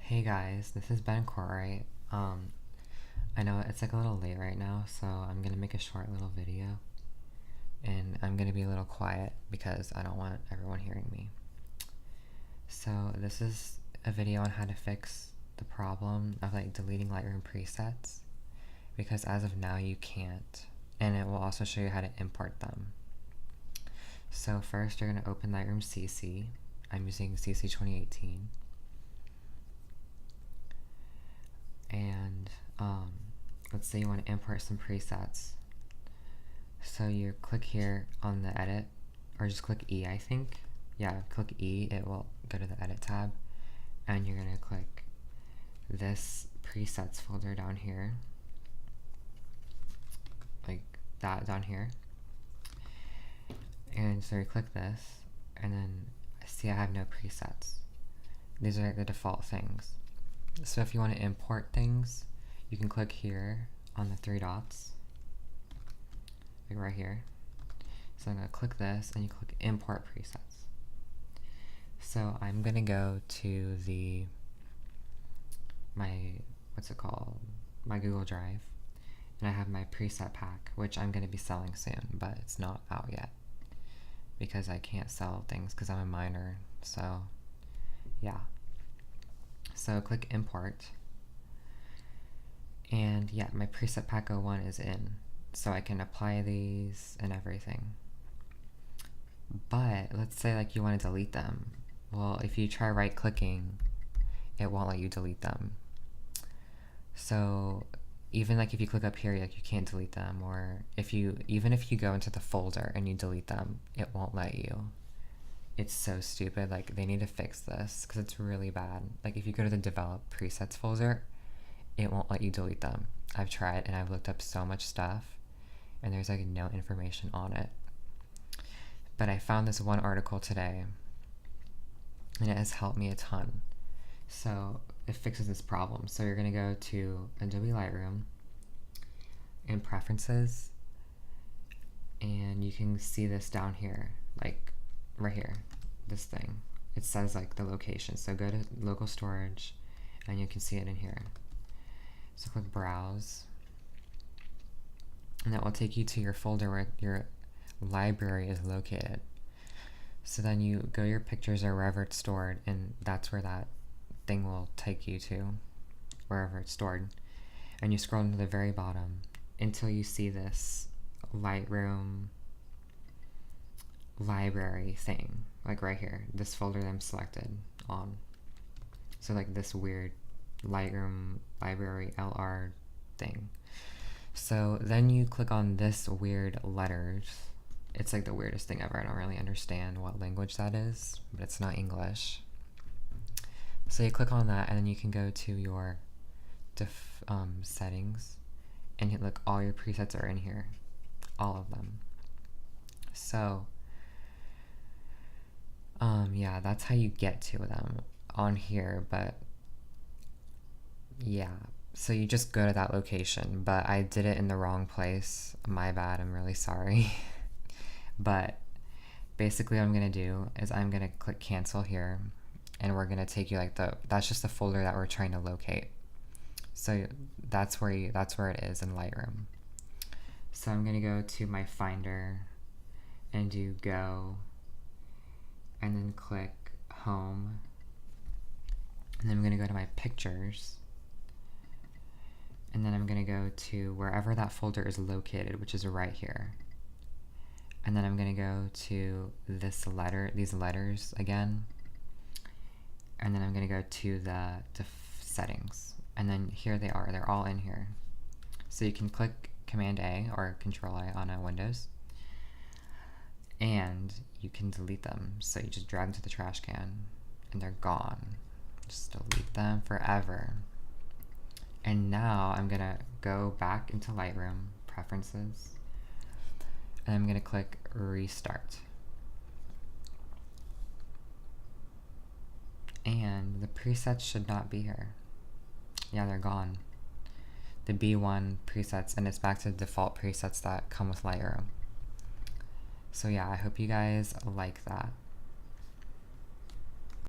Hey guys, this is Ben Corey. I know it's like a little late right now, so I'm gonna make a short little video. And I'm gonna be a little quiet because I don't want everyone hearing me. So this is a video on how to fix the problem of like deleting Lightroom presets. Because as of now you can't. And it will also show you how to import them. So first you're gonna open Lightroom CC. I'm using CC 2018. And let's say you want to import some presets. So you click here on the edit, or just click E, I think. Yeah, click E, it will go to the edit tab, and you're gonna click this presets folder down here, like that down here. And so you click this, and then see I have no presets. These are the default things. So if you want to import things, you can click here on the three dots, like right here. So I'm going to click this and you click import presets. So I'm going to go to my Google Drive, and I have my preset pack, which I'm going to be selling soon, but it's not out yet because I can't sell things because I'm a minor. So yeah. So click import, and yeah, my preset pack 01 is in, so I can apply these and everything. But let's say like you want to delete them. Well, if you try right clicking, it won't let you delete them. So even like if you click up here, like you can't delete them, or even if you go into the folder and you delete them, it won't let you. It's so stupid. Like, they need to fix this because it's really bad. Like, if you go to the develop presets folder, it won't let you delete them. I've tried and I've looked up so much stuff and there's like no information on it. But I found this one article today and it has helped me a ton. So it fixes this problem. So you're gonna go to Adobe Lightroom and Preferences, and you can see this down here, like right here, this thing. It says like the location. So go to local storage and you can see it in here. So click browse, and that will take you to your folder where your library is located. So then you go your pictures or wherever it's stored, and that's where that thing will take you to, wherever it's stored. And you scroll to the very bottom until you see this Lightroom library thing, like right here, this folder that I'm selected on. So like this weird Lightroom library LR thing. So then you click on this weird letters. It's like the weirdest thing ever. I don't really understand what language that is, but it's not English. So you click on that, and then you can go to your settings, and you look, all your presets are in here, all of them. So yeah, that's how you get to them on here. But yeah, so you just go to that location, but I did it in the wrong place. My bad, I'm really sorry. But basically what I'm gonna do is I'm gonna click cancel here, and we're gonna take you like that's just the folder that we're trying to locate. So that's where it is in Lightroom. So I'm gonna go to my Finder and do Go, and then click Home, and then I'm gonna go to my Pictures, and then I'm gonna go to wherever that folder is located, which is right here. And then I'm gonna go to these letters again, and then I'm gonna go to the settings, and then here they are. They're all in here. So you can click Command A or Control A on a Windows, and you can delete them. So you just drag them to the trash can, and they're gone. Just delete them forever. And now I'm gonna go back into Lightroom Preferences, and I'm gonna click Restart. And the presets should not be here. Yeah, they're gone. The B1 presets, and it's back to the default presets that come with Lightroom. So yeah, I hope you guys like that.